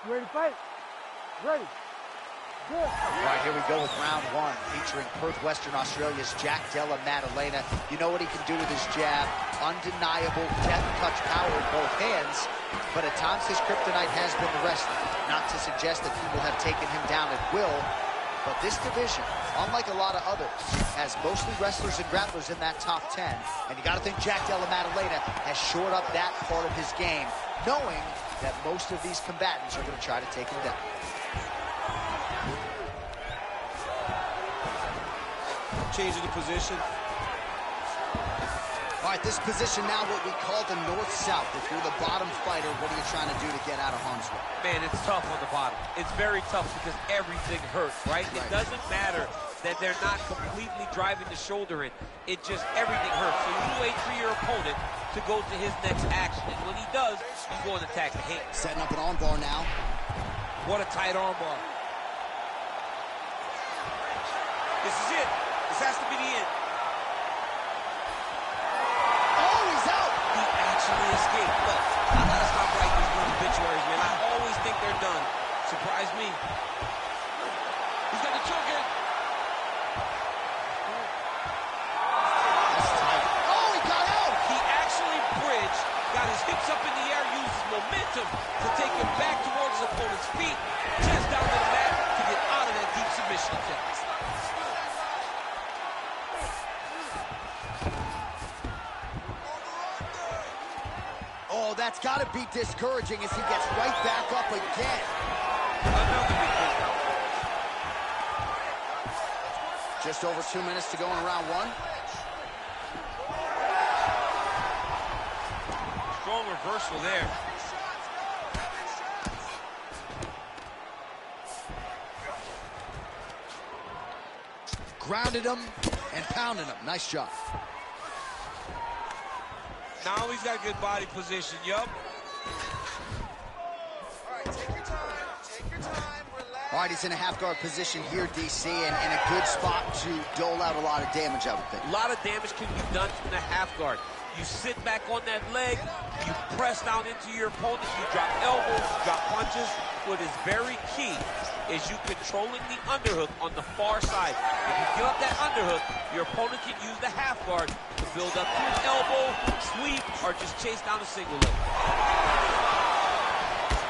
You ready to fight? Ready. Good. All right, here we go with round one, featuring Perth, Western Australia's Jack Della Maddalena. You know what he can do with his jab. Undeniable death touch power in both hands, but at times his kryptonite has been the wrestling. Not to suggest that he will have taken him down at will, but this division, unlike a lot of others, has mostly wrestlers and grapplers in that top 10, and you gotta think Jack Della Maddalena has shored up that part of his game, knowing that most of these combatants are gonna try to take him down. Changing the position. All right, this position now what we call the north-south. If you're the bottom fighter, what are you trying to do to get out of harm's way? Man, it's tough on the bottom. It's very tough because everything hurts, right? It doesn't matter that they're not completely driving the shoulder in. It just, everything hurts. So you wait for your opponent to go to his next action. And when he does, you go and attack the hand. Setting up an armbar now. What a tight armbar. This is it. This has to be the end. Oh, he's out! He actually escaped. Look, I gotta stop writing these obituaries, man. I always think they're done. Surprise me. He's got the choke in. That's tight. Oh, he got out! He actually bridged, got his hips up in the air, used his momentum to take him back towards his opponent's feet, chest down to the mat to get out of that deep submission attempt. Oh, that's got to be discouraging as he gets right back up again. Another big hit. Just over 2 minutes to go in round one. Strong reversal there. Grounded him and pounded him. Nice job. Now he's got good body position, yup. All right, take your time. Take your time. Relax. All right, he's in a half guard position here, DC, and in a good spot to dole out a lot of damage, I would think. A lot of damage can be done from the half guard. You sit back on that leg, you press down into your opponent, you drop elbows, you drop punches. What is very key is you controlling the underhook on the far side. If you give up that underhook, your opponent can use the half guard to build up to an elbow, sweep, or just chase down a single leg.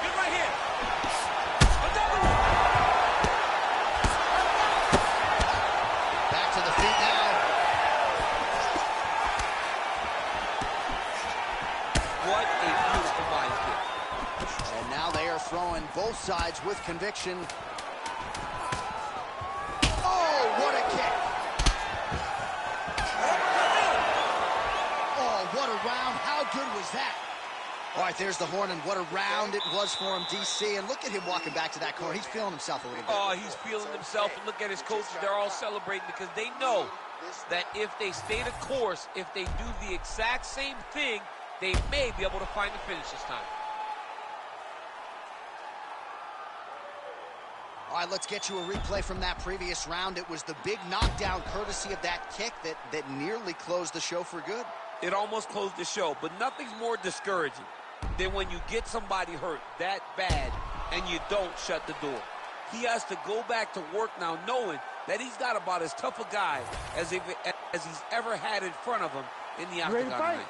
Good right here. Another one. Back to the feet now. What a beautiful body kick. And now they are throwing both sides with conviction. Oh, what a kick. Oh, what a round. How good was that? All right, there's the horn, and what a round it was for him, DC. And look at him walking back to that corner. He's feeling himself a little bit. Oh, he's feeling himself, and look at his coaches. They're all celebrating because they know that if they stay the course, if they do the exact same thing, they may be able to find the finish this time. All right, let's get you a replay from that previous round. It was the big knockdown courtesy of that kick that nearly closed the show for good. It almost closed the show, but nothing's more discouraging than when you get somebody hurt that bad and you don't shut the door. He has to go back to work now knowing that he's got about as tough a guy as he's ever had in front of him in the octagon tonight.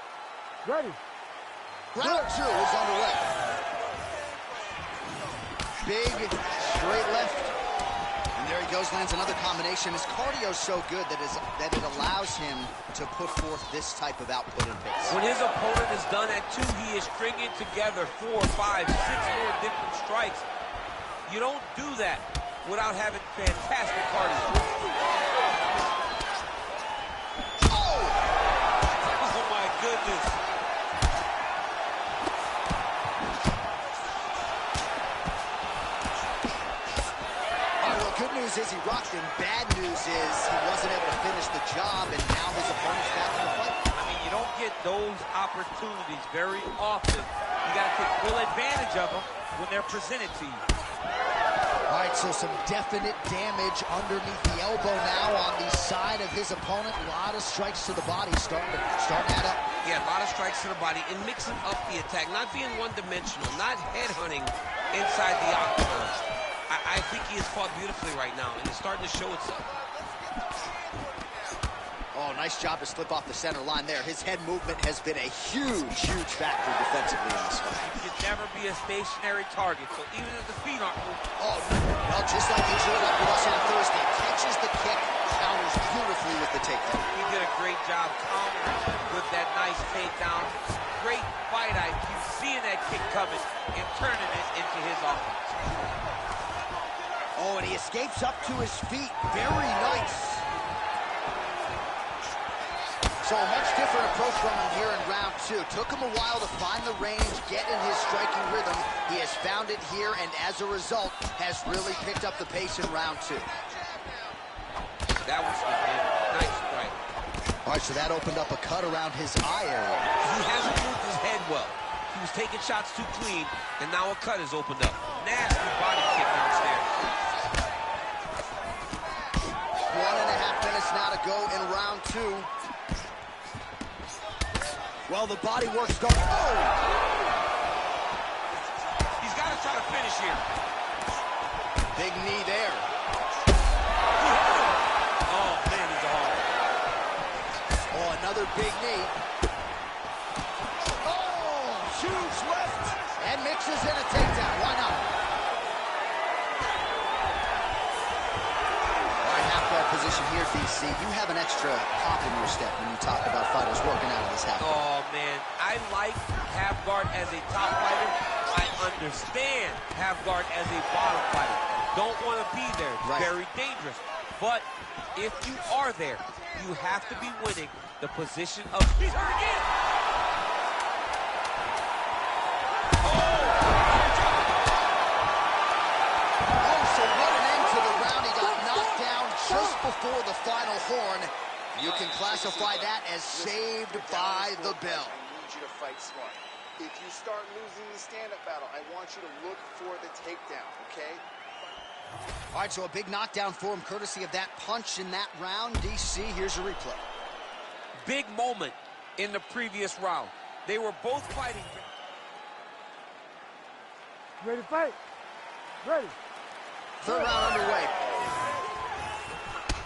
Ready. Round two is underway. Big, straight left. And there he goes, lands another combination. His cardio's so good that it allows him to put forth this type of output and pace. When his opponent is done at two, he is stringing together 4, 5, 6 more different strikes. You don't do that without having fantastic cardio. Oh! Oh, my goodness. Good news is he rocked him. Bad news is he wasn't able to finish the job, and now his opponent's back in the fight. I mean, you don't get those opportunities very often. You got to take full advantage of them when they're presented to you. All right, so some definite damage underneath the elbow now on the side of his opponent. A lot of strikes to the body starting to add up. Yeah, a lot of strikes to the body and mixing up the attack, not being one-dimensional, not headhunting inside the octagon. I think he has fought beautifully right now, and it's starting to show itself. Oh, nice job to slip off the center line there. His head movement has been a huge, huge factor defensively in this fight. He can never be a stationary target, so even if the feet aren't moving. Oh, well, just like he drew up with us on Thursday, catches the kick, counters beautifully with the takedown. He did a great job countering with that nice takedown. Great fight IQ, seeing that kick coming and turning it into his offense. Oh, and he escapes up to his feet. Very nice. So a much different approach from him here in round two. Took him a while to find the range, get in his striking rhythm. He has found it here, and as a result, has really picked up the pace in round two. That was good, man. Nice strike. All right, so that opened up a cut around his eye area. He hasn't moved his head well. He was taking shots too clean, and now a cut has opened up. Nasty body kick downstairs. 1.5 minutes now to go in round two. Well, the body work starts. Oh! He's got to try to finish here. Big knee there. Oh, man, he's a hard. Oh, another big knee. Oh, huge left. And mixes in a takedown. Why not? All right, half guard position here, DC. You have an extra pop in your step when you talk about fighters working out of this half guard. Oh, man, I like half guard as a top fighter. I understand half guard as a bottom fighter. Don't want to be there. It's very dangerous. But if you are there, you have to be winning the position of... He's hurt again! Oh, so what an end to the round. He got knocked down just before the final horn. You can classify that as saved by the bell. I need you to fight smart. If you start losing the stand-up battle, I want you to look for the takedown, okay? All right, so a big knockdown for him, courtesy of that punch in that round. DC, here's a replay. Big moment in the previous round. They were both fighting. Ready to fight? Ready. Third round underway.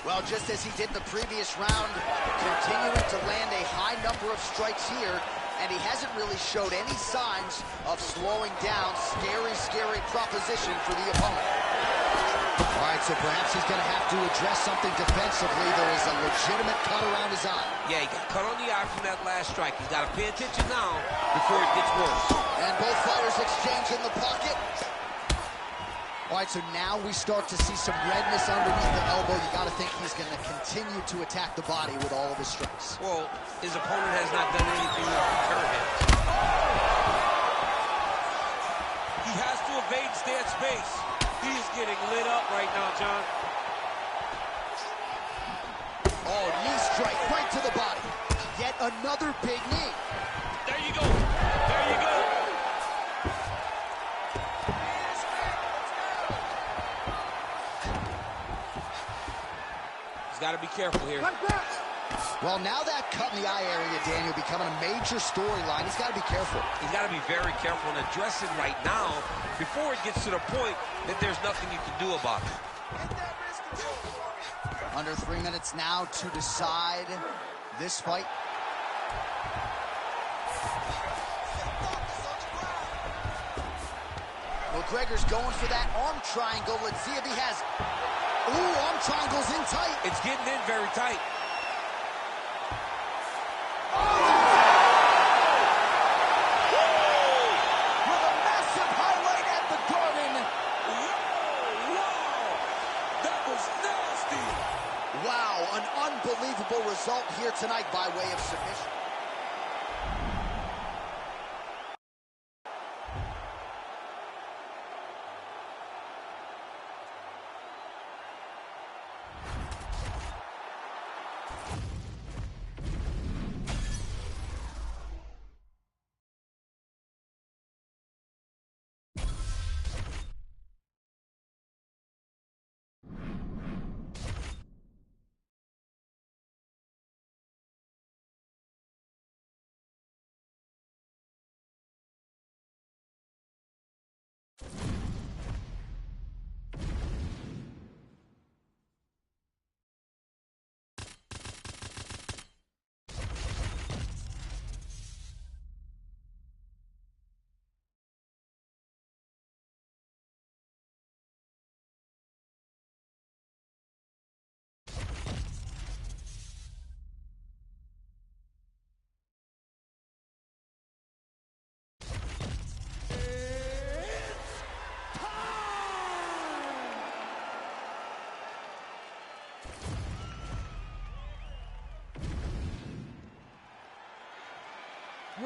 Well, just as he did in the previous round, continuing to land a high number of strikes here, and he hasn't really showed any signs of slowing down. Scary, scary proposition for the opponent. All right, so perhaps he's going to have to address something defensively. There is a legitimate cut around his eye. Yeah, he got cut on the eye from that last strike. He's got to pay attention now before it gets worse. And both fighters exchange in the pocket. All right, so now we start to see some redness underneath the elbow. You got to think he's going to continue to attack the body with all of his strikes. Well, his opponent has not done anything to deter him. He has to evade, stay at space. He is getting lit up right now, John. Oh, knee strike right to the body. Yet another big knee. There you go. There you go. He's got to be careful here. Like that. Well, now that cut in the eye area, Daniel, becoming a major storyline. He's got to be careful. He's got to be very careful and address it right now before it gets to the point that there's nothing you can do about it. Under 3 minutes now to decide this fight. McGregor's going for that arm triangle. Let's see if he has. Ooh, arm triangle's in tight. It's getting in very tight. With a massive highlight at the Garden. Wow! That was nasty! Wow, an unbelievable result here tonight by way of submission.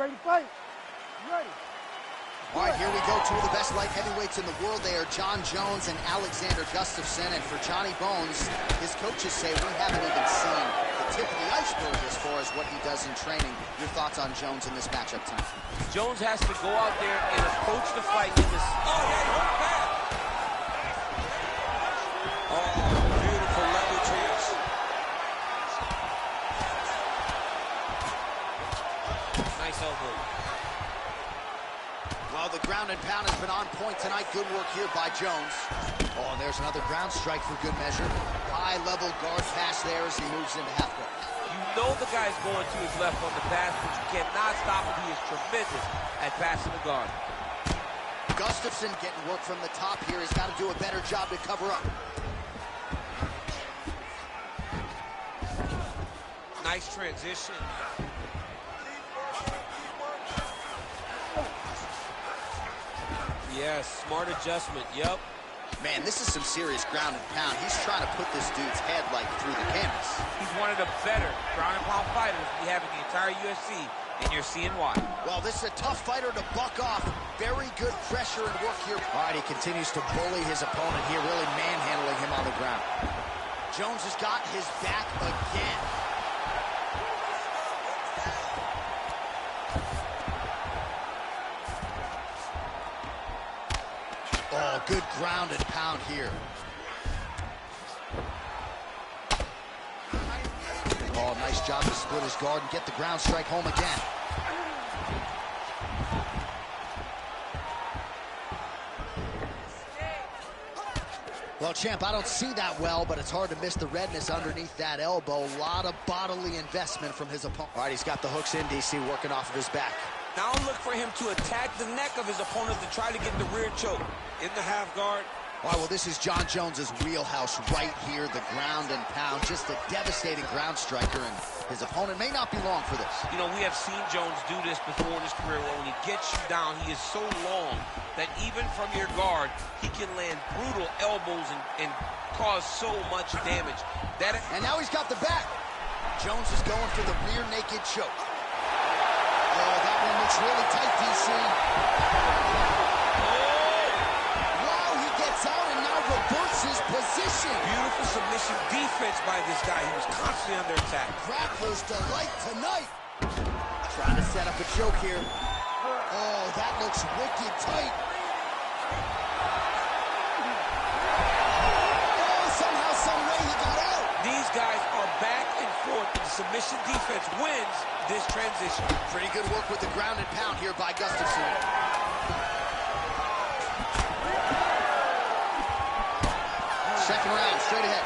ready to fight? Ready. All right, here we go. Two of the best light heavyweights in the world. They are John Jones and Alexander Gustafsson. And for Johnny Bones, his coaches say we haven't even seen the tip of the iceberg as far as what he does in training. Your thoughts on Jones in this matchup tonight? Jones has to go out there and approach the fight in this. Oh, yeah, he hurt bad. Oh, beautiful level change. Nice elbow. Well, the ground and pound has been on point tonight. Good work here by Jones. Oh, and there's another ground strike for good measure. High-level guard pass there as he moves into half guard. You know the guy's going to his left on the pass, but you cannot stop him. He is tremendous at passing the guard. Gustafsson getting work from the top here. He's got to do a better job to cover up. Nice transition. Yes, smart adjustment, yep. Man, this is some serious ground and pound. He's trying to put this dude's head, like, through the canvas. He's one of the better ground and pound fighters we have in the entire UFC, and you're seeing why. Well, this is a tough fighter to buck off. Very good pressure and work here. All right, he continues to bully his opponent here, really manhandling him on the ground. Jones has got his back again. Oh, good ground and pound here. Oh, nice job to split his guard and get the ground strike home again. Well, champ, I don't see that well, but it's hard to miss the redness underneath that elbow. A lot of bodily investment from his opponent. All right, he's got the hooks in, DC, working off of his back. Now look for him to attack the neck of his opponent to try to get the rear choke. In the half guard. All right, well, this is John Jones's wheelhouse right here, the ground and pound. Just a devastating ground striker, and his opponent may not be long for this. You know, we have seen Jones do this before in his career, where when he gets you down, he is so long that even from your guard, he can land brutal elbows and cause so much damage. And now he's got the back. Jones is going for the rear naked choke. Oh, that one looks really tight, DC. Wow, he gets out and now reverses position. Beautiful submission defense by this guy. He was constantly under attack. Grappler's delight tonight. Trying to set up a choke here. Oh, that looks wicked tight. Oh, somehow, some way he got out. These guys are back and forth. The submission defense wins this transition. Pretty good work with the ground and pound here by Gustafsson. Second round, straight ahead.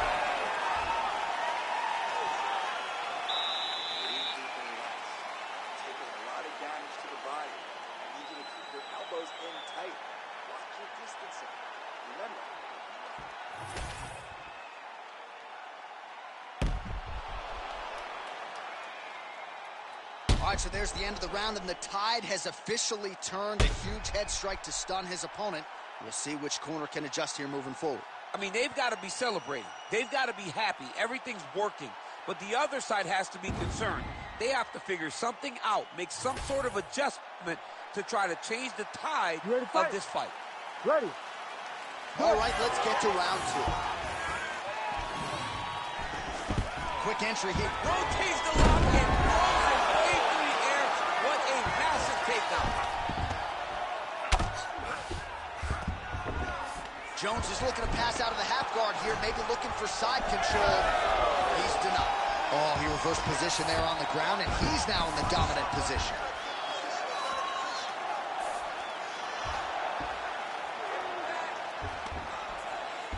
Taking a lot of damage to the body. I need you to keep your elbows in tight. Watch your distancing. Remember. All right, so there's the end of the round, and the tide has officially turned. A huge head strike to stun his opponent. We'll see which corner can adjust here moving forward. I mean, they've got to be celebrating. They've got to be happy. Everything's working. But the other side has to be concerned. They have to figure something out, make some sort of adjustment to try to change the tide of this fight. Ready. All right, let's get to round two. Quick entry here. Rotates the lock and throws it way through the air. What a massive takedown. Jones is looking to pass out of the half guard here, maybe looking for side control. He's denied. Oh, he reversed position there on the ground, and he's now in the dominant position.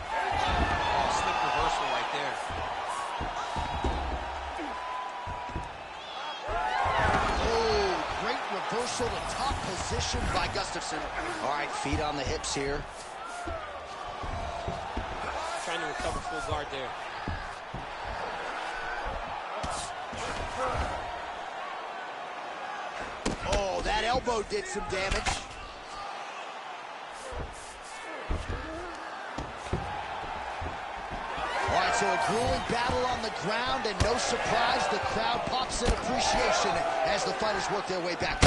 Oh, slick reversal right there. Oh, great reversal to top position by Gustafsson. All right, feet on the hips here. Trying to recover full guard there. Oh, that elbow did some damage. All right, so a grueling battle on the ground, and no surprise, the crowd pops in appreciation as the fighters work their way back.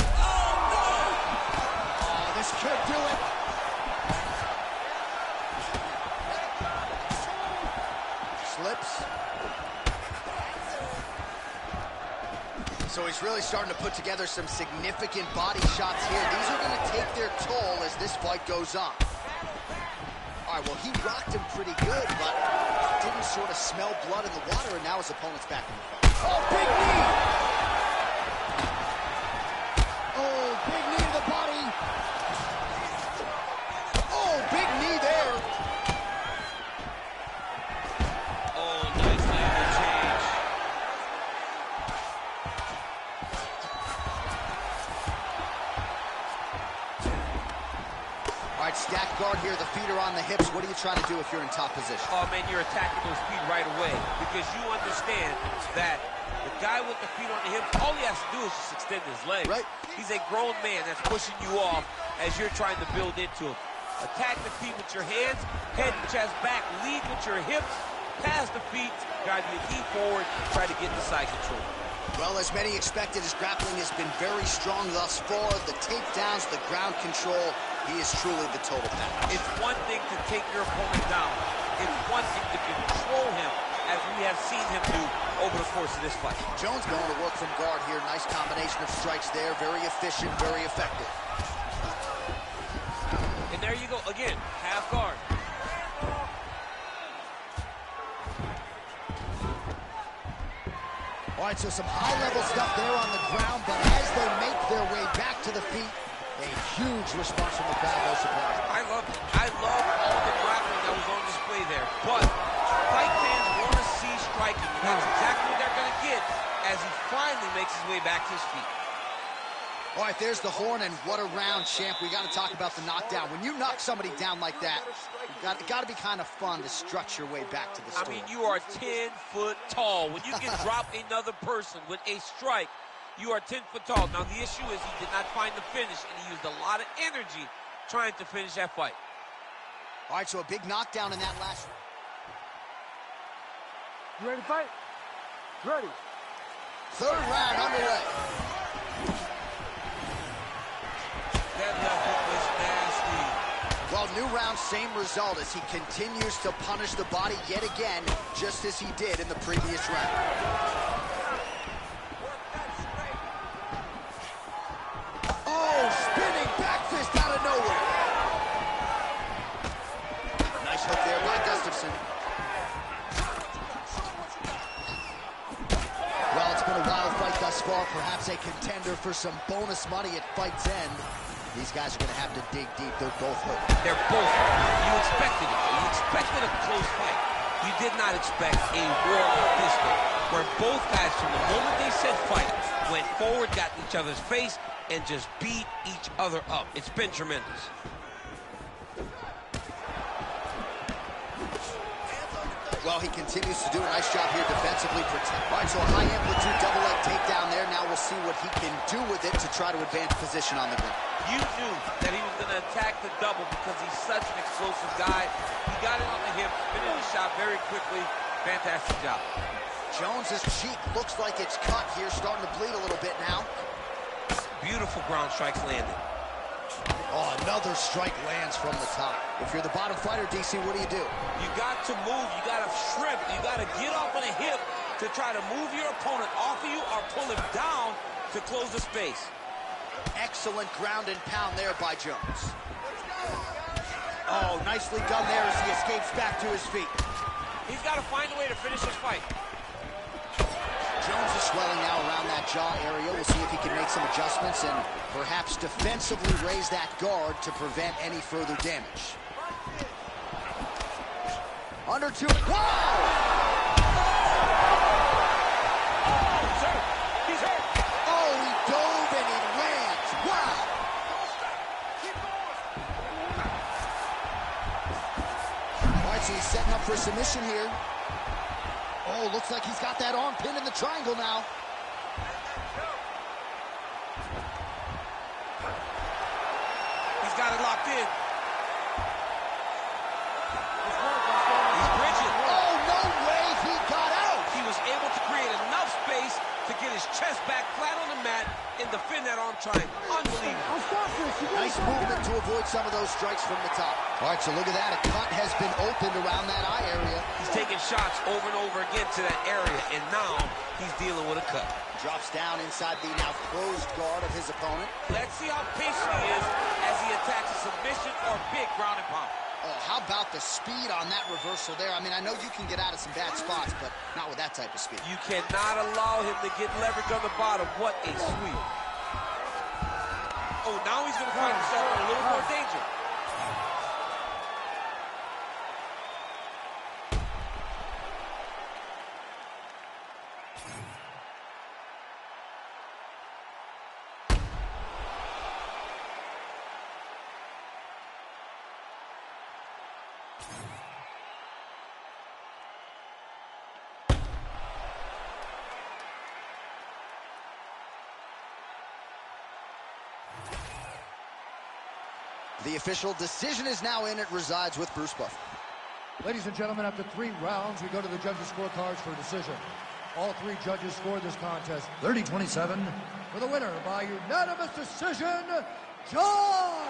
he's really starting to put together some significant body shots here. These are going to take their toll as this fight goes on. All right, well, he rocked him pretty good, but didn't sort of smell blood in the water, and now his opponent's back in the fight. Oh, big knee! Oh, big knee to the body. Oh, big knee there. Oh, nice landing change. All right, stack guard here. The feet are on the hips. What are you trying to do if you're in top position? Oh, man, you're attacking those feet right away because you understand that the guy with the feet on the hips, all he has to do is just extend his legs. Right. He's a grown man that's pushing you off as you're trying to build into him. Attack the feet with your hands, head and chest back, lead with your hips, pass the feet, drive your knee forward, try to get the side control. Well, as many expected, his grappling has been very strong thus far. The takedowns, the ground control, he is truly the total package. It's one thing to take your opponent down. It's one thing to control him, as we have seen him do over the course of this fight. Jones going to work from guard here. Nice combination of strikes there. Very efficient, very effective. And there you go, again, half guard. All right, so some high-level stuff there on the ground, but as they make their way back to the feet, a huge response from the crowd, no surprise. I love all the grappling that was on display there, but fight fans want to see striking, and that's exactly what they're going to get as he finally makes his way back to his feet. All right, there's the horn, and what a round, champ. We got to talk about the knockdown. When you knock somebody down like that, it got to be kind of fun to strut your way back to the store. I mean, you are 10 foot tall. When you can drop another person with a strike, you are 10 foot tall. Now, the issue is he did not find the finish, and he used a lot of energy trying to finish that fight. All right, so a big knockdown in that last round. You ready to fight? Ready. Third round underway. That left hook was nasty. Well, new round, same result as he continues to punish the body yet again, just as he did in the previous round. Oh, spinning back fist out of nowhere. Nice hook there by Gustafsson. Well, it's been a wild fight thus far, perhaps a contender for some bonus money at fight's end. These guys are going to have to dig deep. They're both hurt. They're both hurt. You expected it. You expected a close fight. You did not expect a war like this one, where both guys, from the moment they said fight, went forward, got in each other's face, and just beat each other up. It's been tremendous. Well, he continues to do a nice job here defensively. All right, so a high-amplitude double-leg takedown there. Now we'll see what he can do with it to try to advance position on the ground. You knew that he was going to attack the double because he's such an explosive guy. He got it on the hip, finished the shot very quickly. Fantastic job. Jones's cheek looks like it's cut here, starting to bleed a little bit now. Beautiful ground strikes landed. Oh, another strike lands from the top. If you're the bottom fighter, DC, what do? You got to move. You got to shrimp. You got to get off on a hip to try to move your opponent off of you or pull him down to close the space. Excellent ground and pound there by Jones. Oh, nicely done there as he escapes back to his feet. He's got to find a way to finish this fight. Jones is swelling now around that jaw area. We'll see if he can make some adjustments and perhaps defensively raise that guard to prevent any further damage. Under two. Whoa! He's hurt. He's hurt. Oh, he dove and he lands. Wow! All right, so he's setting up for submission here. Oh, looks like he's got that arm pinned in the triangle now. He's got it locked in. He's bridging. Oh, no way he got out. He was able to create enough space to get his chest back flat on the mat and defend that arm triangle. Unbelievable. I'll stop this. You gotta Nice Nice movement to avoid some of those strikes from the top. All right, so look at that. A cut has been opened around that eye area. He's taking shots over and over again to that area, and now he's dealing with a cut. Drops down inside the now closed guard of his opponent. Let's see how patient he is as he attacks a submission or big ground and pound. Oh, how about the speed on that reversal there? I mean, I know you can get out of some bad spots, but not with that type of speed. You cannot allow him to get leverage on the bottom. What a sweep. Oh, now he's going to find himself in a little more danger. The official decision is now in. It resides with Bruce Buffer. Ladies and gentlemen, after 3 rounds, we go to the judges' scorecards for a decision. All 3 judges scored this contest 30-27 for the winner by unanimous decision, John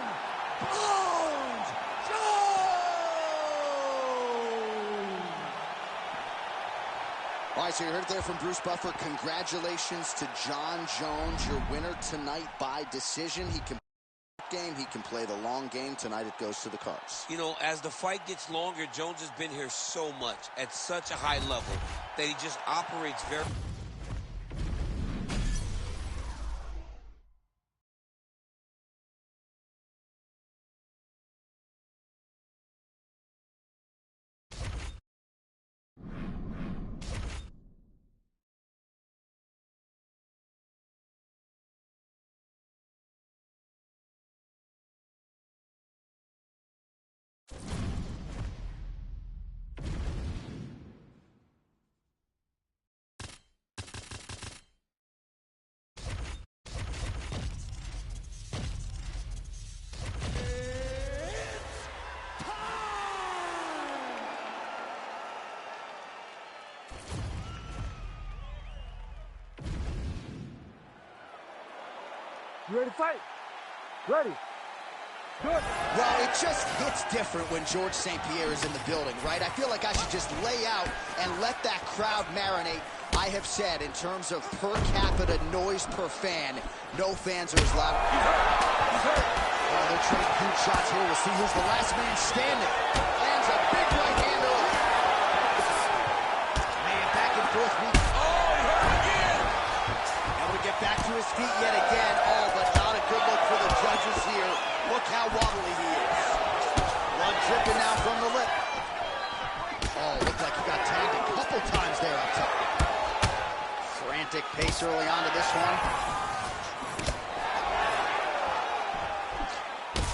Jones! All right, so you heard it there from Bruce Buffer. Congratulations to John Jones, your winner tonight by decision. He can game. He can play the long game. Tonight it goes to the cards. You know, as the fight gets longer, Jones has been here so much at such a high level that he just operates very... You ready to fight? Ready. Good. Well, it just hits different when George St. Pierre is in the building, right? I feel like I should just lay out and let that crowd marinate. I have said, in terms of per capita noise per fan, no fans are as loud. He's hurt. Oh, they're trading huge shots here. We'll see who's the last man standing. Lands a big right hand early. Man, back and forth. Oh, he hurt again. Able to get back to his feet yet again. Oh, but not a good look for the judges here. Look how wobbly he is. Blood dripping now from the lip. Oh, looked like he got tagged a couple times there up top. Frantic pace early on to this one.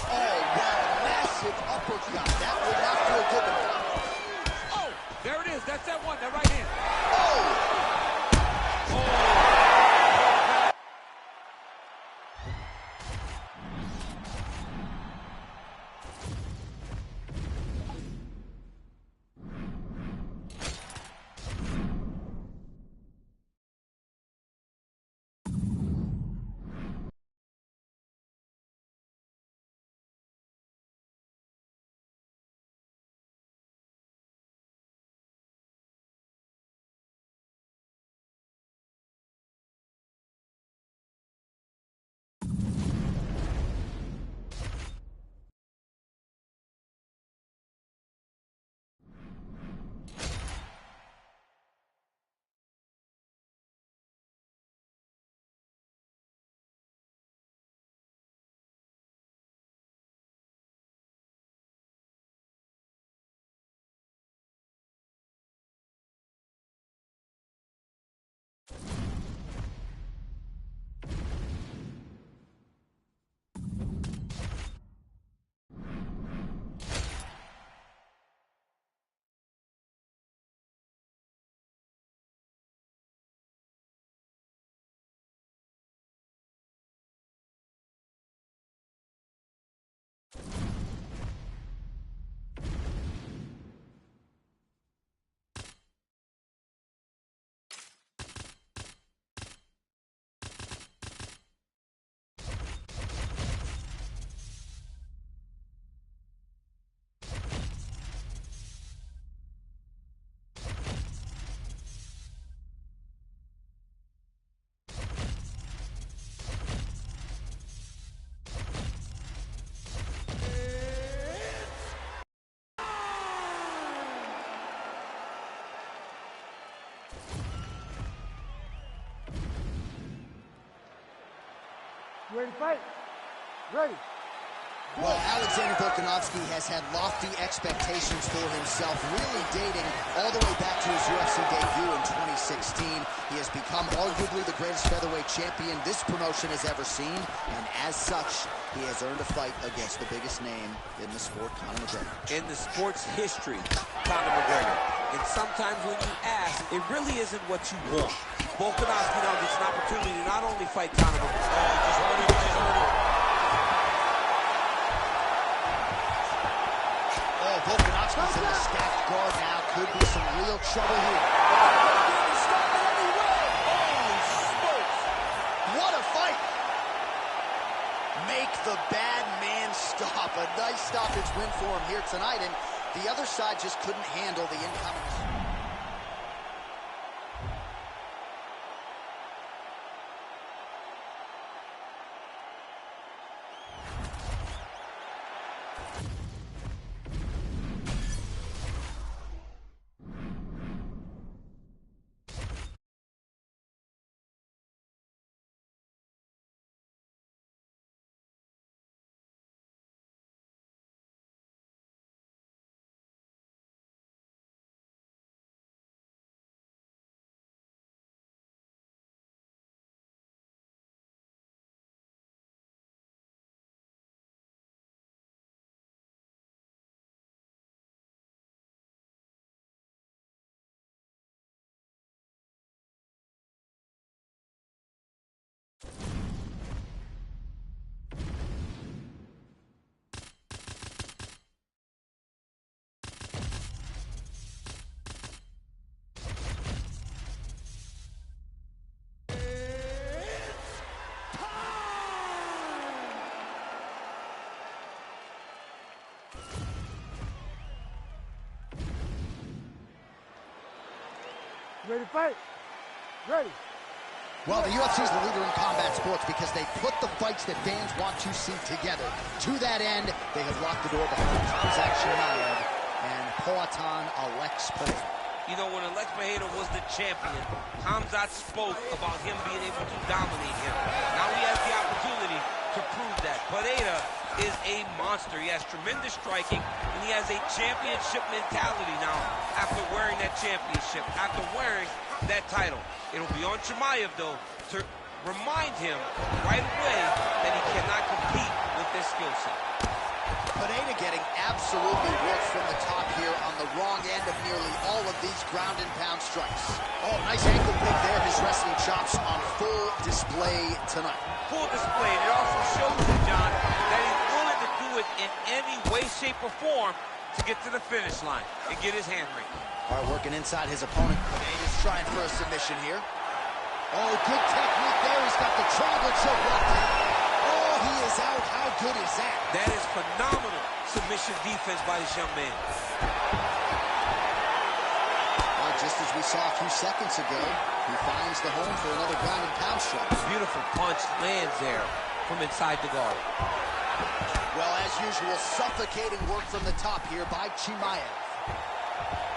Oh, wow, massive uppercut. That would have to have given it. Oh, there it is. That's that one, that right hand. Oh! You ready to fight? Ready. Well, Alexander Volkanovski has had lofty expectations for himself, really dating all the way back to his UFC debut in 2016. He has become arguably the greatest featherweight champion this promotion has ever seen, and as such, he has earned a fight against the biggest name in the sport, Conor McGregor. In the sport's history, Conor McGregor. And sometimes when you ask, it really isn't what you want. Volkanovski now gets an opportunity to not only fight Conor McGregor, Volkanovski's in a stacked guard now. Could be some real trouble here. What a fight! Make the bad man stop. A nice stoppage win for him here tonight, and the other side just couldn't handle the incoming. You ready to fight? Ready. Well, the UFC is the leader in combat sports because they put the fights that fans want to see together. To that end, they have locked the door behind Khamzat Chimaev and Poatan Alex Pereira. You know, when Alex Pereira was the champion, Khamzat spoke about him being able to dominate him. Now he has the opportunity to prove that. Pereira is a monster. He has tremendous striking, and he has a championship mentality now after wearing that championship, after wearing that title. It'll be on Chimaev, though, to remind him right away that he cannot compete with this skill set. Pereira getting absolutely worked from the top here on the wrong end of nearly all of these ground and pound strikes. Oh, nice ankle pick there. His wrestling chops on full display tonight. Full display, and it also shows you, John, that he's willing to do it in any way, shape, or form to get to the finish line and get his hand ring. All right, working inside his opponent. Pereira's trying for a submission here. Oh, good technique there. He's got the triangle choke locked in. Oh, he is out. How good is that? That is phenomenal submission defense by this young man. Well, just as we saw a few seconds ago, he finds the home for another ground and pound strike. Beautiful punch lands there from inside the guard. Well, as usual, suffocating work from the top here by Chimaev.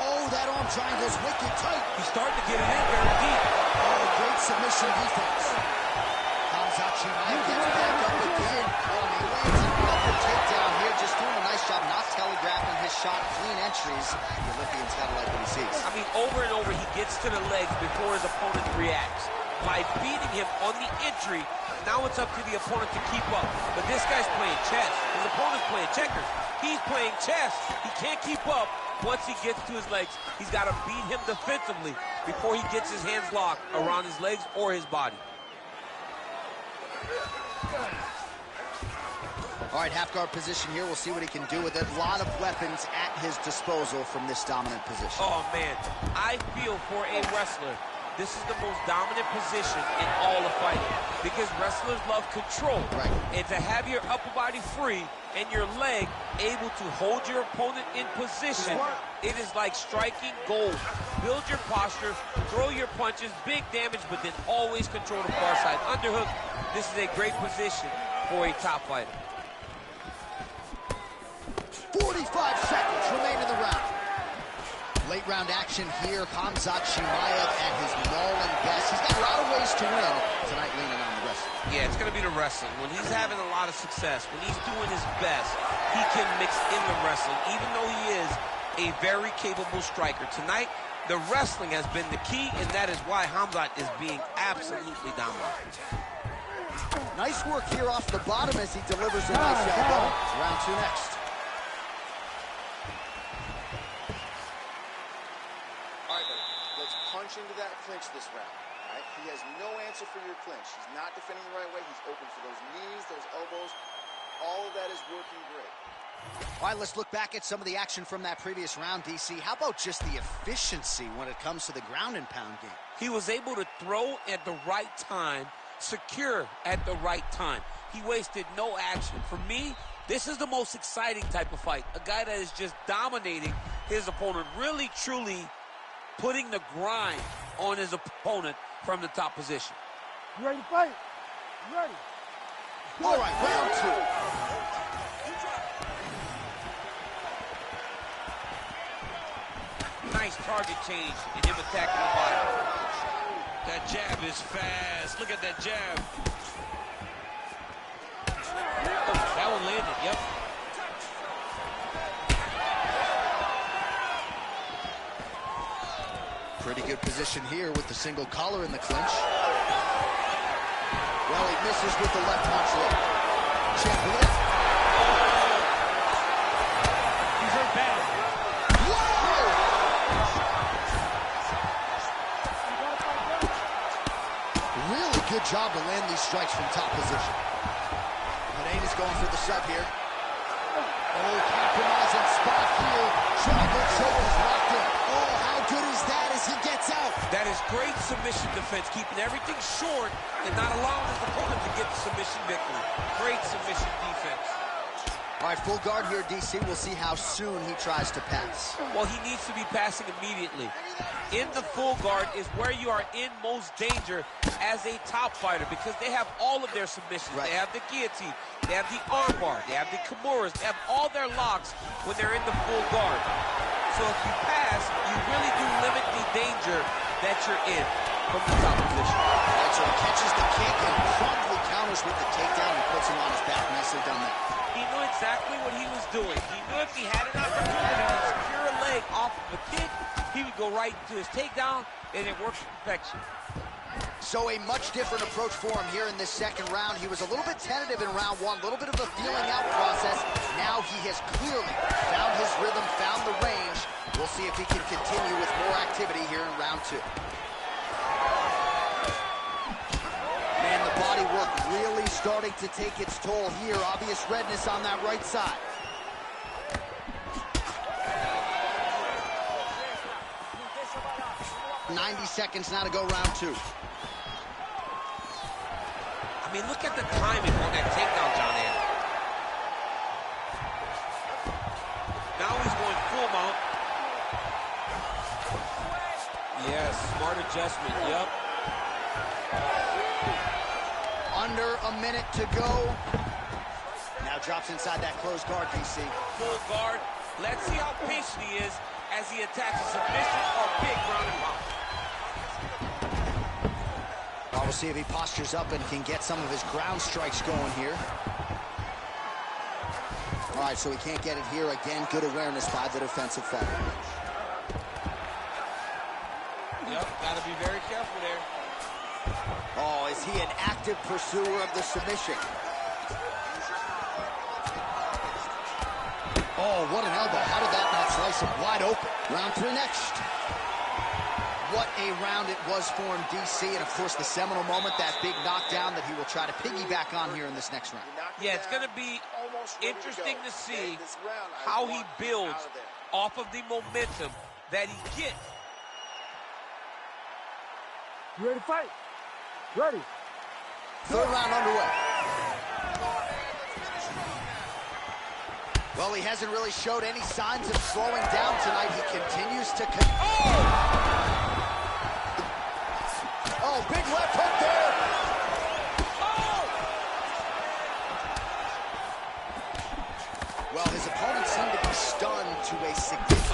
Oh, that arm triangle's wicked tight. He's starting to get it in very deep. Oh, great submission defense. Khamzat Chimaev gets back up again. Oh, he lands an upper takedown here. Just doing a nice job not telegraphing his shot. Clean entries. The Olympian's got to like what he sees. I mean, over and over, he gets to the legs before his opponent reacts. By beating him on the entry, now it's up to the opponent to keep up. But this guy's playing chess. His opponent's playing checkers. He's playing chess. He can't keep up. Once he gets to his legs, he's got to beat him defensively before he gets his hands locked around his legs or his body. All right, half guard position here. We'll see what he can do with it. A lot of weapons at his disposal from this dominant position. Oh, man. I feel for a wrestler, this is the most dominant position in all of fighting because wrestlers love control. Right. And to have your upper body free and your leg able to hold your opponent in position, it is like striking gold. Build your posture, throw your punches, big damage, but then always control the far side. Underhook, this is a great position for a top fighter. 45 seconds remain in the round. Late round action here. Khamzat Chimaev at his mauling best. He's got a lot of ways to win. Tonight leaning on the red. wrestling. Yeah, it's going to be the wrestling. When he's having a lot of success, when he's doing his best, he can mix in the wrestling, even though he is a very capable striker. Tonight, the wrestling has been the key, and that is why Khamzat is being absolutely dominant. Nice work here off the bottom as he delivers a nice elbow. Round 2 next. All right, buddy. Let's punch into that clinch this round. All right? He has no answer for your clinch. He's not defending the right way. He's open for those knees, those elbows. All of that is working great. All right, let's look back at some of the action from that previous round, DC. How about just the efficiency when it comes to the ground and pound game? He was able to throw at the right time, secure at the right time. He wasted no action. For me, this is the most exciting type of fight. A guy that is just dominating his opponent, really, truly putting the grind on his opponent from the top position. You ready to fight? You ready? All right, round 2. Nice target change and him attacking the body. That jab is fast. Look at that jab. Oh, that one landed, yep. Pretty good position here with the single collar in the clinch. Well, he misses with the left punch look. Check with it. He's hurt bad. Really good job to land these strikes from top position. Medeiros is going for the sub here. Oh, compromising spot here. Triangle choke is locked in. Oh, how good is that as he gets out? That is great submission defense, keeping everything short and not allowing his opponent to get the submission victory. Great submission defense. All right, full guard here, DC. We'll see how soon he tries to pass. Well, he needs to be passing immediately. In the full guard is where you are in most danger as a top fighter because they have all of their submissions. Right. They have the guillotine, they have the armbar, they have the kimuras, they have all their locks when they're in the full guard. So if you pass, you really do limit the danger that you're in from the top position. All right, so he catches the kick and promptly counters with the takedown and puts him on his back. Nicely done there. He knew exactly what he was doing. He knew if he had an opportunity to secure a leg off of a kick, he would go right to his takedown, and it worked to perfection. So a much different approach for him here in this second round. He was a little bit tentative in round 1, a little bit of a feeling out process. Now he has clearly found his rhythm, found the range. We'll see if he can continue with more activity here in round 2. Man, the body work really starting to take its toll here. Obvious redness on that right side. .90 seconds now to go round 2. I mean, look at the timing on that takedown, John Ann. Now he's going full mount. Yes, smart adjustment, yep. Under a minute to go. Now drops inside that closed guard, DC. Full guard. Let's see how patient he is as he attacks a submission or big ground and pound. Well, we'll see if he postures up and can get some of his ground strikes going here. All right, so he can't get it here. Again, good awareness by the defensive fighter. Yep, gotta be very careful there. Oh, is he an active pursuer of the submission? Oh, what an elbow. How did that not slice him wide open? Round 3 next. What a round it was for him, DC. And, of course, the seminal moment, that big knockdown that he will try to piggyback on here in this next round. Yeah, it's going to be interesting to see how he builds off of the momentum that he gets. You ready to fight? Ready. Third round underway. Well, he hasn't really showed any signs of slowing down tonight. He continues to... Oh, big left hook there. Well, his opponent seemed to be stunned to a significant...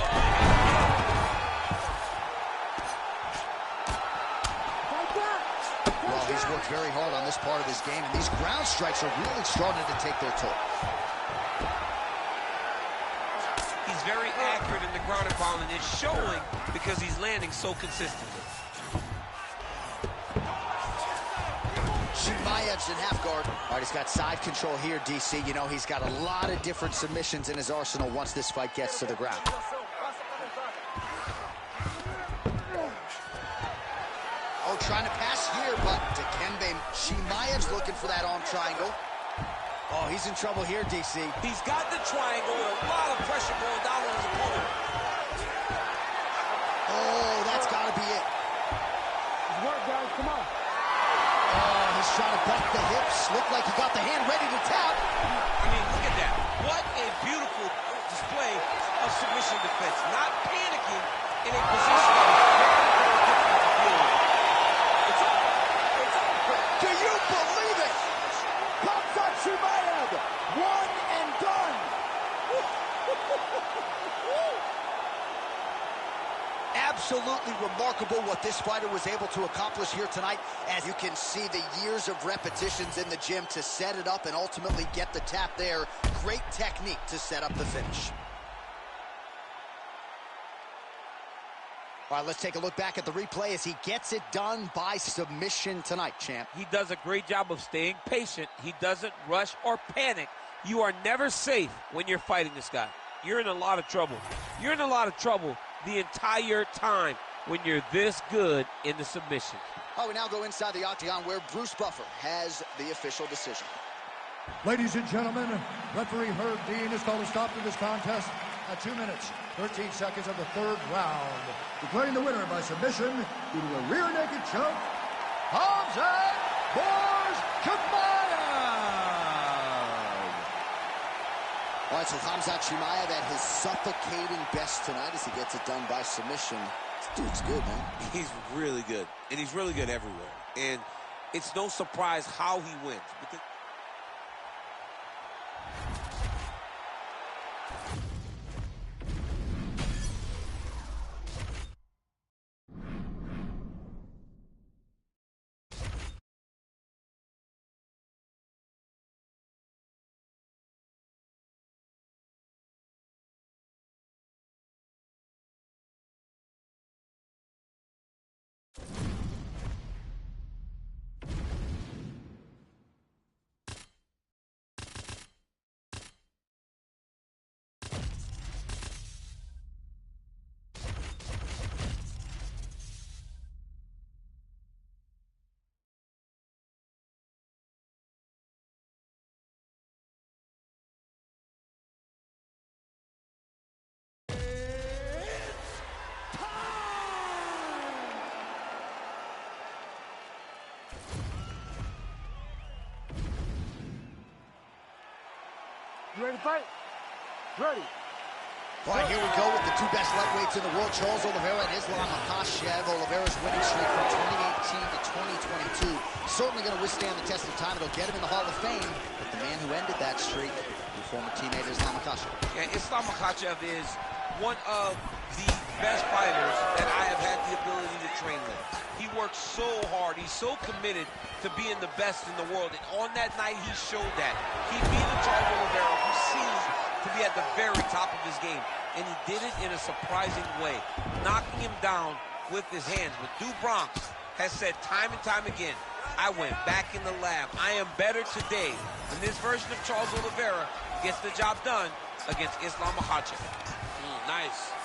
Well, he's worked very hard on this part of his game, and these ground strikes are really starting to take their toll. He's very accurate in the ground and pound, and it's showing because he's landing so consistently. Chimaev's in half guard. All right, he's got side control here, DC. You know, he's got a lot of different submissions in his arsenal once this fight gets to the ground. Oh, trying to pass here, but Dikembe, Chimaev's looking for that arm triangle. Oh, he's in trouble here, DC. He's got the triangle with a lot of pressure going down on his opponent. Oh, that's got to be it. Good work, guys. Come on. Oh, he's trying to buck the hips. Looked like he got the hand ready to tap. I mean, look at that. What a beautiful display of submission defense. Not panicking in a position that is very, very difficult to deal with. It's over. It's over. Do you believe it? Khamzat Chimaev, one and done. Absolutely remarkable what this fighter was able to accomplish here tonight. As you can see, the years of repetitions in the gym to set it up and ultimately get the tap there. Great technique to set up the finish. All right, let's take a look back at the replay as he gets it done by submission tonight, champ. He does a great job of staying patient. He doesn't rush or panic. You are never safe when you're fighting this guy. You're in a lot of trouble. You're in a lot of trouble the entire time when you're this good in the submission. Oh, we now go inside the octagon where Bruce Buffer has the official decision. Ladies and gentlemen, referee Herb Dean has called a stop to this contest at 2 minutes, 13 seconds of the third round. Declaring the winner by submission due to a rear naked choke, Khamzat Chimaev. All right, so Khamzat Chimaev at his suffocating best tonight as he gets it done by submission. This dude's good, man. He's really good, and he's really good everywhere. And it's no surprise how he wins. You ready to fight? Ready. All right, here we go with the two best lightweights in the world, Charles Oliveira and Islam Makhachev. Oliveira's winning streak from 2018 to 2022. Certainly going to withstand the test of time. It'll get him in the Hall of Fame. But the man who ended that streak, your former teammate Islam Makhachev. Yeah, Islam Makhachev is one of the best fighters that I have had the ability to train with. He works so hard. He's so committed to being the best in the world. And on that night, he showed that. He beat a Charles Oliveira who seems to be at the very top of his game. And he did it in a surprising way, knocking him down with his hands. But Du Bronx has said time and time again, I went back in the lab. I am better today. And this version of Charles Oliveira gets the job done against Islam Makhachev. Nice.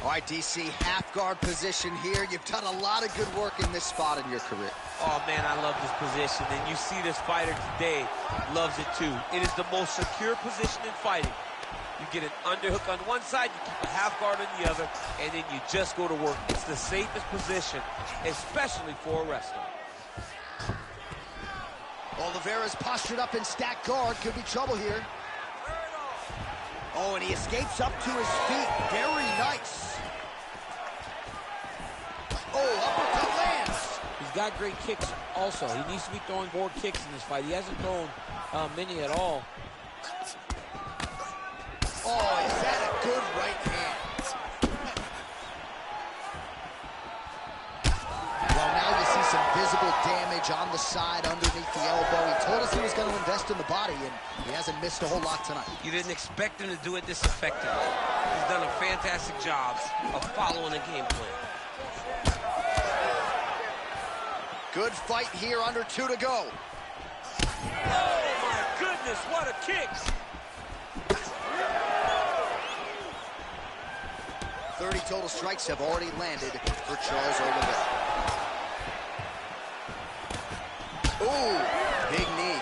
All right, DC, half guard position here. You've done a lot of good work in this spot in your career. Oh, man, I love this position. And you see this fighter today loves it, too. It is the most secure position in fighting. You get an underhook on one side, you keep a half guard on the other, and then you just go to work. It's the safest position, especially for a wrestler. Oliveira's postured up in stacked guard. Could be trouble here. Oh, and he escapes up to his feet. Very nice. Oh, uppercut lands. He's got great kicks also. He needs to be throwing more kicks in this fight. He hasn't thrown many at all. Oh, is that a good right hand? damage on the side underneath the elbow. He told us he was going to invest in the body, and he hasn't missed a whole lot tonight. You didn't expect him to do it this effectively. He's done a fantastic job of following the game plan. Good fight here, under 2 to go. Oh, my goodness, what a kick! 30 total strikes have already landed for Charles Oliveira. Ooh, big knee.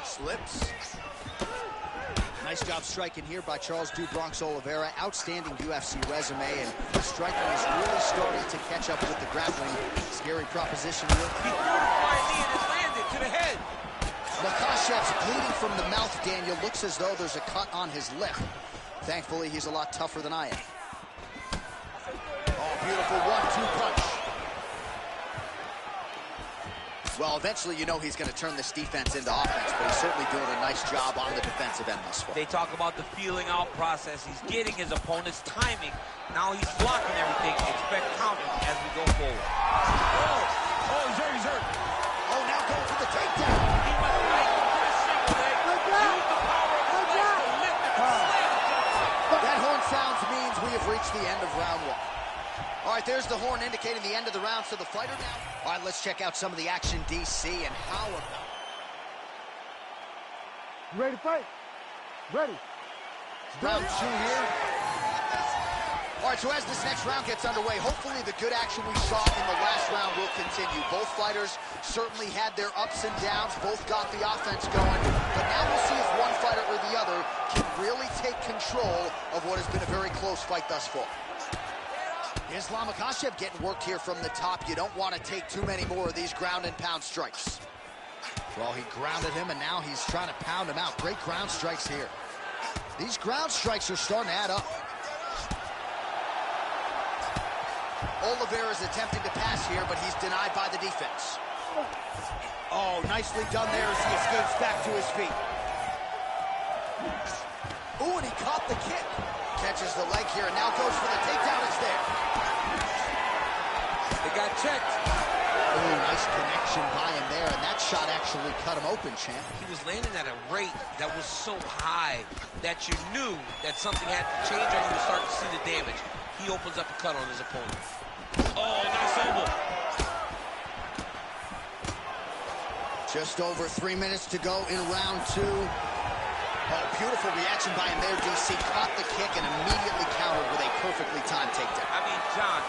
Slips. Nice job striking here by Charles "Du Bronx" Oliveira. Outstanding UFC resume, and the striking is really starting to catch up with the grappling. Scary proposition. He threw the flying knee and it landed to the head. Makhachev's bleeding from the mouth, Daniel. Looks as though there's a cut on his lip. Thankfully, he's a lot tougher than I am. Oh, beautiful 1-2 punch. Well, eventually, you know he's going to turn this defense into offense, but he's certainly doing a nice job on the defensive end thus far. They talk about the feeling out process. He's getting his opponent's timing. Now he's blocking everything. Expect counting as we go forward. Oh, he's hurt, he's hurt. Oh, now going for the takedown. He went right for the single leg. Used the power of his legs to lift it and slam it to the ground. That horn sounds means we have reached the end of round 1. All right, there's the horn indicating the end of the round, so the fighter now. All right, let's check out some of the action, DC, and how about... You ready to fight? Ready. Round 2 here. All right, so as this next round gets underway, hopefully the good action we saw in the last round will continue. Both fighters certainly had their ups and downs. Both got the offense going. But now we'll see if one fighter or the other can really take control of what has been a very close fight thus far. Islam Makhachev getting worked here from the top. You don't want to take too many more of these ground and pound strikes. Well, he grounded him, and now he's trying to pound him out. Great ground strikes here. These ground strikes are starting to add up. Oliveira's attempting to pass here, but he's denied by the defense. Oh, nicely done there as he escapes back to his feet. Ooh, and he caught the kick. Catches the leg here and now goes for the takedown. It's there. They got checked. Ooh, nice connection by him there, and that shot actually cut him open, champ. He was landing at a rate that was so high that you knew that something had to change or you would start to see the damage. He opens up a cut on his opponent. Oh, nice elbow. Just over 3 minutes to go in round 2. Oh, beautiful reaction by him there, DC. Caught the kick and immediately countered with a perfectly timed takedown. I mean, John,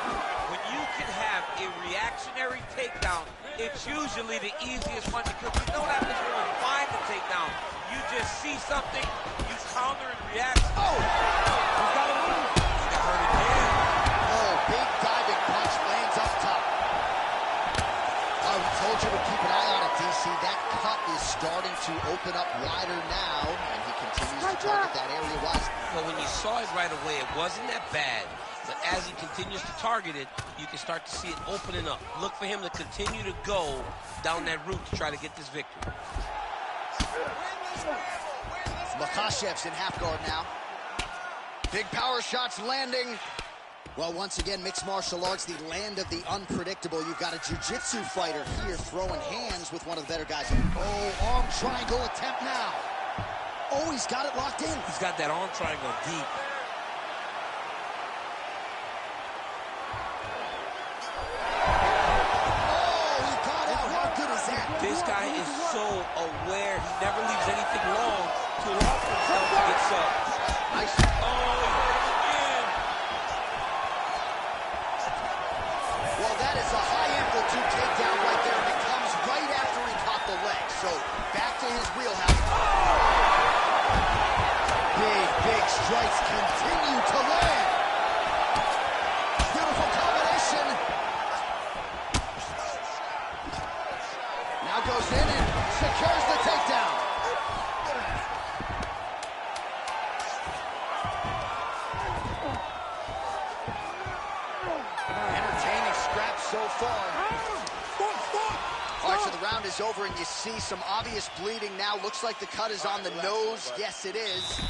when you can have a reactionary takedown, it's usually the easiest one because you don't have to go and find the takedown. You just see something, you counter and react. Oh! He's got to move. He got hurt again. Oh, big diving punch lands up top. Oh, we told you to keep an eye on it, DC. That cut is starting to open up wider now, and he continues to target that area wisely. Well, when you saw it right away, it wasn't that bad. But as he continues to target it, you can start to see it opening up. Look for him to continue to go down that route to try to get this victory. Makhachev's in half guard now. Big power shots landing. Well, once again, mixed martial arts, the land of the unpredictable. You've got a jiu-jitsu fighter here throwing hands with one of the better guys. Oh, arm triangle attempt now. Oh, he's got it locked in. He's got that arm triangle deep. Oh, he got out. How good is that? This guy is so aware. He never leaves anything long to allow for himself to get subbed. Nice. Oh, he hurt him again. Well, that is a high amplitude takedown right there, and it comes right after he caught the leg. So back to his wheelhouse. Big strikes continue to land. Beautiful combination. Now goes in and secures the takedown. Entertaining scraps so far. All right, so the round is over, and you see some obvious bleeding now. Looks like the cut is on the nose. Yes, it is.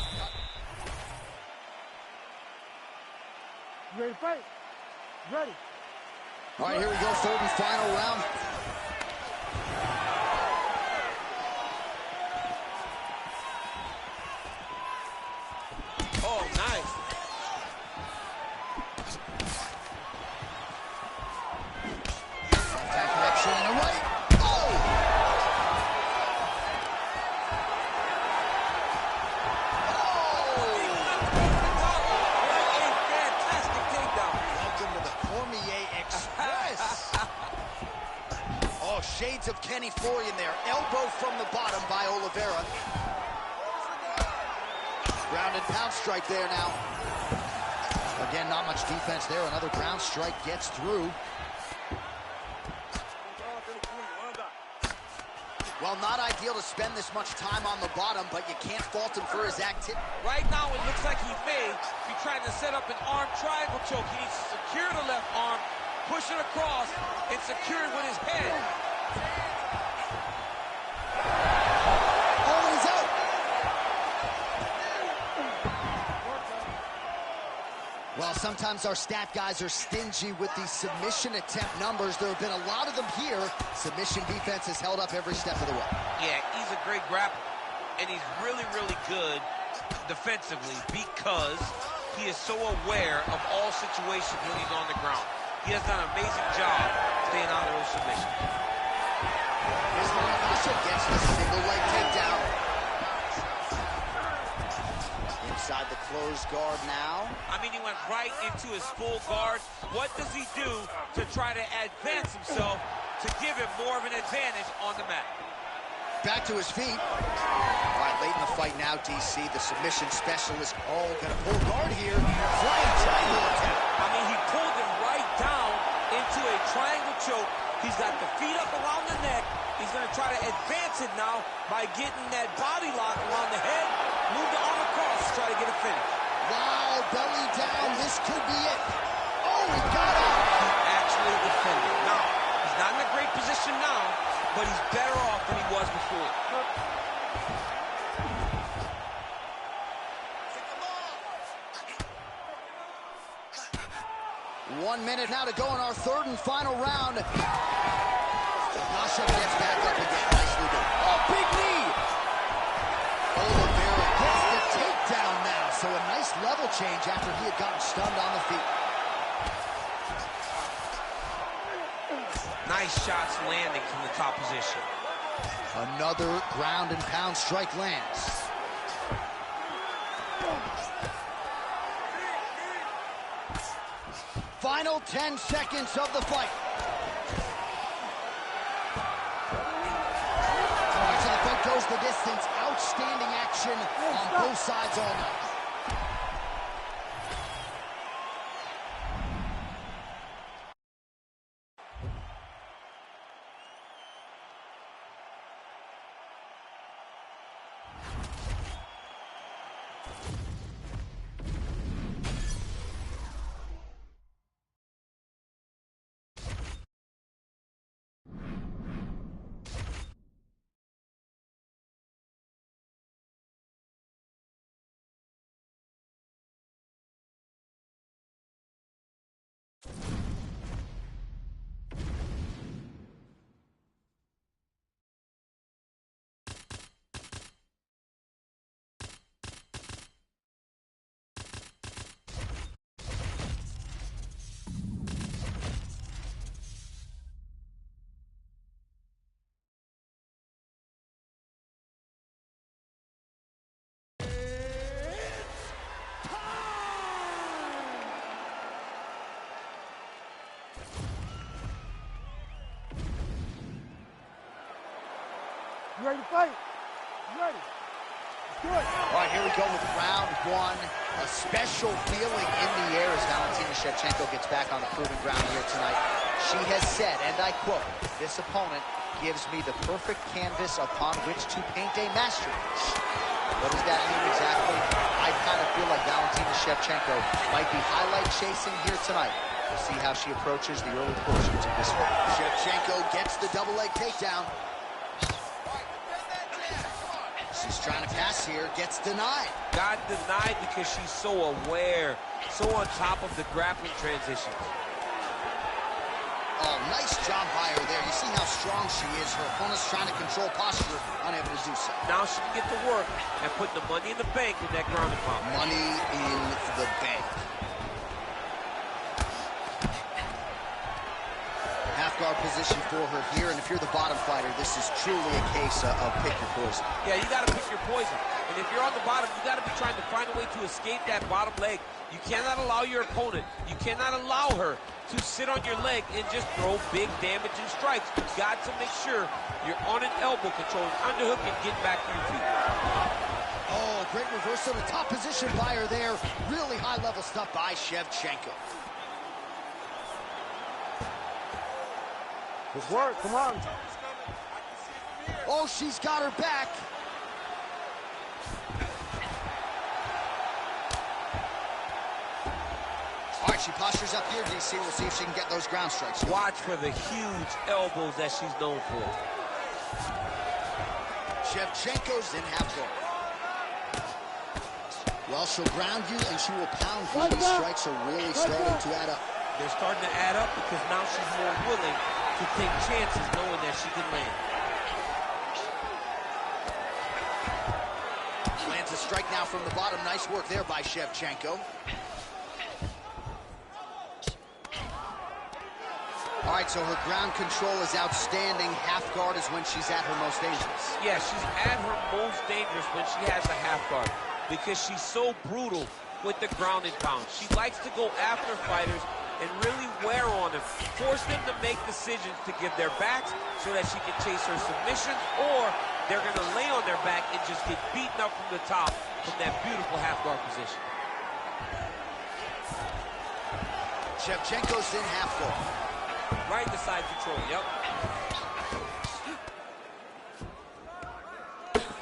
You ready to fight? Ready. All right, here we go, third and final round. Oh, nice. Contact connection in the right. Oh! What a fantastic takedown. Welcome to the Cormier Express. Oh, shades of Kenny Florian there. Elbow from the bottom by Oliveira. Ground and pound strike there now. Again, not much defense there. Another ground strike gets through. Well, not ideal to spend this much time on the bottom, but you can't fault him for his activity. Right now, it looks like he may be trying to set up an arm triangle choke. He needs to secure the left arm, push it across, and secure it with his head. Oh, he's out. Well, sometimes our stat guys are stingy with the submission attempt numbers. There have been a lot of them here. Submission defense has held up every step of the way. Yeah, he's a great grappler, and he's really, really good defensively because he is so aware of all situations when he's on the ground. He has done an amazing job staying out of those submissions. Islam gets the single leg takedown. Inside the closed guard now. I mean, he went right into his full guard. What does he do to try to advance himself to give him more of an advantage on the mat? Back to his feet. All right, late in the fight now, DC, the submission specialist. Oh, gonna pull guard here. Flying triangle attempt. I mean, he pulled him right down into a triangle choke. He's got the feet up around the neck. He's gonna try to advance it now by getting that body lock around the head, move the arm across, try to get a finish. Wow, belly down. This could be it. Oh, he got out. He actually defended. Now, he's not in a great position now, but he's better off than he was before. 1 minute now to go in our third and final round. Nasha gets back up again. Nicely done. Oh, big knee. Oliveira gets the takedown now. So a nice level change after he had gotten stunned on the feet. Nice shots landing from the top position. Another ground and pound strike lands. Final 10 seconds of the fight. All right, so the fight goes the distance. Outstanding action on both sides all night. You ready to fight? You ready? Let's do it. All right, here we go with round one. A special feeling in the air as Valentina Shevchenko gets back on the proven ground here tonight. She has said, and I quote, "This opponent gives me the perfect canvas upon which to paint a masterpiece." What does that mean exactly? I kind of feel like Valentina Shevchenko might be highlight chasing here tonight. We'll see how she approaches the early portions of this fight. Shevchenko gets the double leg takedown. She's trying to pass here, gets denied. Got denied because she's so aware, so on top of the grappling transitions. Oh, nice job by her there. You see how strong she is. Her opponent's trying to control posture, unable to do so. Now she can get to work and put the money in the bank with that ground and pound. Money in the bank. Half guard position for her here, and if you're the bottom fighter, this is truly a case of pick your poison. Yeah, you got to pick your poison. And if you're on the bottom, you got to be trying to find a way to escape that bottom leg. You cannot allow your opponent, you cannot allow her to sit on your leg and just throw big damaging strikes. You've got to make sure you're on an elbow, controlling underhook and getting back to your feet. Oh, great reversal to top position by her there. Really high-level stuff by Shevchenko. Good work, come on. Oh, she's got her back. All right, she postures up here, DC. We'll see if she can get those ground strikes. Watch for the huge elbows that she's known for. Shevchenko's in half guard. Well, she'll ground you, and she will pound you. These strikes are really starting to add up. They're starting to add up because now she's more willing to take chances knowing that she can land. Lands a strike now from the bottom. Nice work there by Shevchenko. All right, so her ground control is outstanding. Half guard is when she's at her most dangerous. Yeah, she's at her most dangerous when she has a half guard because she's so brutal with the ground and pound. She likes to go after fighters and really wear on them, force them to make decisions to give their backs so that she can chase her submissions, or they're going to lay on their back and just get beaten up from the top from that beautiful half guard position. Shevchenko's in half guard. Right in the side control, yep.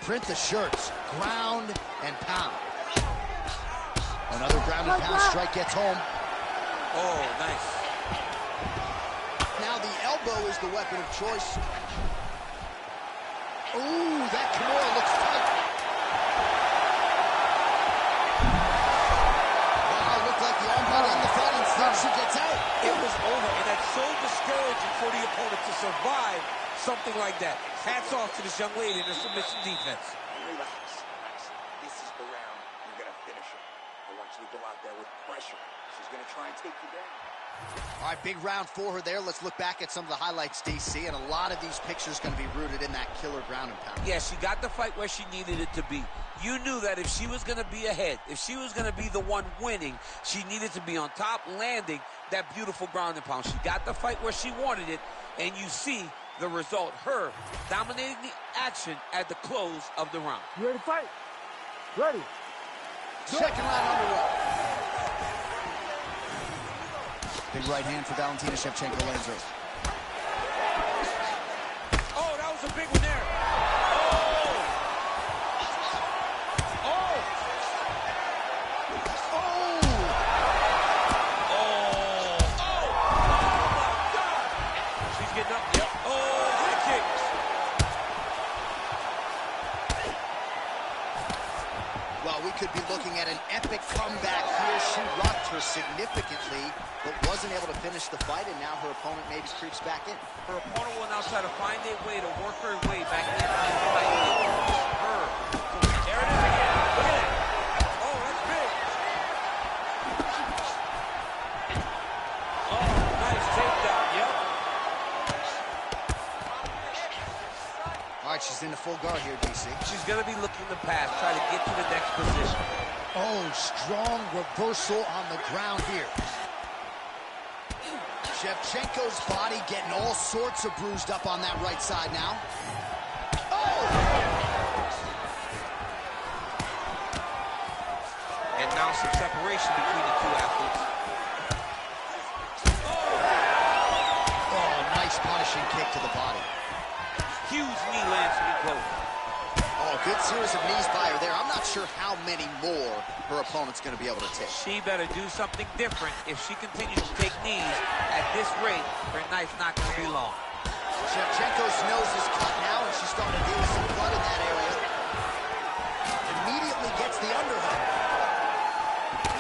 Print the shirts, ground and pound. Another ground and pound strike gets home. Oh, nice. Now the elbow is the weapon of choice. Ooh, that Kimura looks tight. Wow, looked like the arm got on the fight, instead she gets out. It was over, and that's so discouraging for the opponent to survive something like that. Hats off to this young lady in her submission defense. Relax. This is the round. You're going to finish her. I want you to go out there with pressure. She's going to try and take you down. All right, big round for her there. Let's look back at some of the highlights, DC, and a lot of these pictures going to be rooted in that killer ground and pound. Yeah, she got the fight where she needed it to be. You knew that if she was going to be ahead, if she was going to be the one winning, she needed to be on top, landing that beautiful ground and pound. She got the fight where she wanted it, and you see the result, her dominating the action at the close of the round. You ready to fight? Ready. Second round underway. Big right hand for Valentina Shevchenko lands her. Oh, that was a big one there. Well, we could be looking at an epic comeback here. She rocked her significantly, but wasn't able to finish the fight, and now her opponent maybe creeps back in. Her opponent will now try to find a way to work her way back into the fight. Her. So there it is again. Look at that. Oh, that's big. Oh, nice takedown. Yep. All right, she's in the full guard here, DC. She's going to be looking to pass, try to get to the next position. Oh, strong reversal on the ground here. Shevchenko's body getting all sorts of bruised up on that right side now. Oh! And now some separation between the two athletes. Oh, nice punishing kick to the body. Huge knee lands from close. Oh, good series of knees by her there. I'm not sure how many more her opponent's going to be able to take. She better do something different. If she continues to take knees at this rate, her knife's not going to be long. Shevchenko's nose is cut now, and she's starting to deal with some blood in that area. Immediately gets the underhook.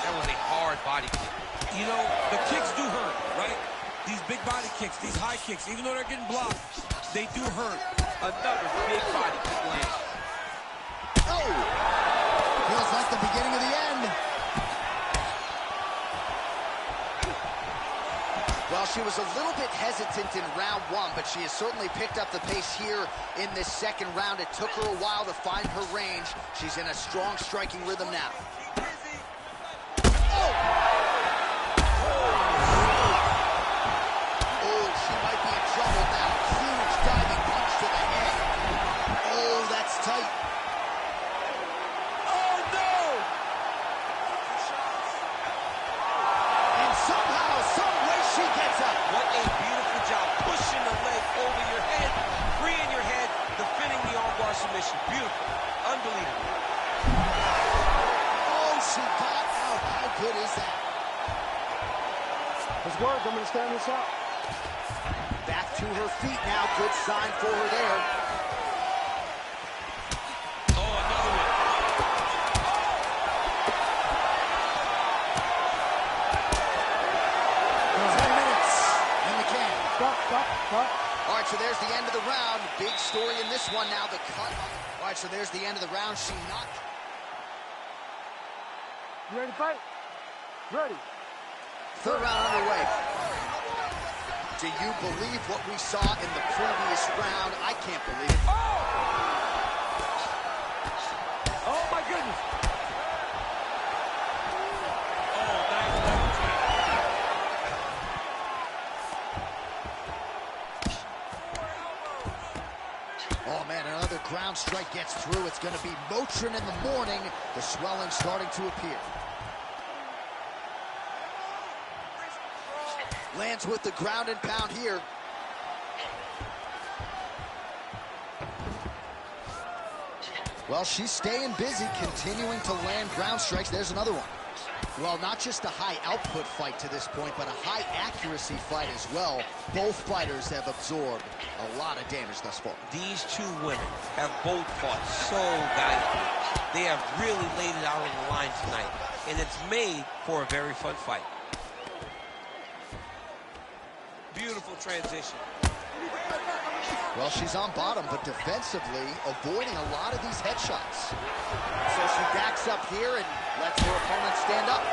That was a hard body kick. You know, the kicks do hurt, right? These big body kicks, these high kicks, even though they're getting blocked, they do hurt. Another big body kick lands. Oh! Feels like the beginning of the end. Well, she was a little bit hesitant in round one, but she has certainly picked up the pace here in this second round. It took her a while to find her range. She's in a strong striking rhythm now. Oh! Oh, she might be in trouble now. Huge diving punch to the head. Oh, that's tight. Oh, no! And somehow, some way, she gets up. What a beautiful job. Pushing the leg over your head, freeing your head, defending the armbar submission. Beautiful. Unbelievable. Oh, she got out. How good is that? Let's work. I'm going to stand this out. Back to her feet now. Good sign for her there. Oh, another one. 10 minutes in the can. Stop. All right, so there's the end of the round. Big story in this one now. The cut. All right, so there's the end of the round. She knocked. You ready to fight? Ready. Third round underway. Do you believe what we saw in the previous round? I can't believe it. Oh, my goodness. Oh, nice leverage. Oh, man, another ground strike gets through. It's going to be Motrin in the morning. The swelling starting to appear. Lands with the ground and pound here. Well, she's staying busy, continuing to land ground strikes. There's another one. Well, not just a high output fight to this point, but a high accuracy fight as well. Both fighters have absorbed a lot of damage thus far. These two women have both fought so valiantly. They have really laid it out on the line tonight, and it's made for a very fun fight. Beautiful transition. Well, she's on bottom, but defensively avoiding a lot of these headshots. So she backs up here and lets her opponent stand up.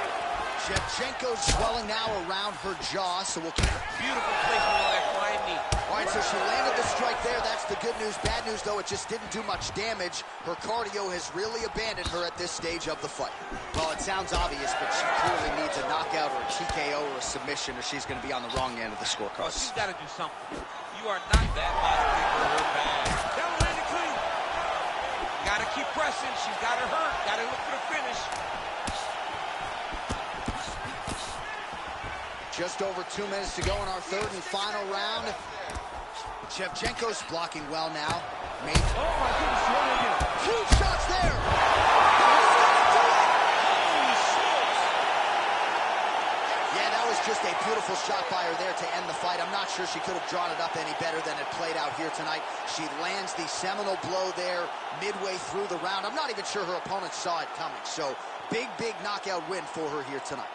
Shevchenko's swelling now around her jaw, so we'll keep it. Beautiful placement on that flying knee. All right, so she landed the strike there. That's the good news. Bad news, though, it just didn't do much damage. Her cardio has really abandoned her at this stage of the fight. Well, it sounds obvious, but she clearly needs a knockout or a TKO or a submission, or she's going to be on the wrong end of the Oh, scorecard. she's got to do something. You are not that bottom for her bag. That one landed clean. Got to keep pressing. She's got her hurt. Got to look for the finish. Just over 2 minutes to go in our third and final round. Shevchenko's blocking well now. Oh, my goodness. You want to get it. Huge shots there. Yeah, that was just a beautiful shot by her there to end the fight. I'm not sure she could have drawn it up any better than it played out here tonight. She lands the seminal blow there midway through the round. I'm not even sure her opponent saw it coming. So big knockout win for her here tonight.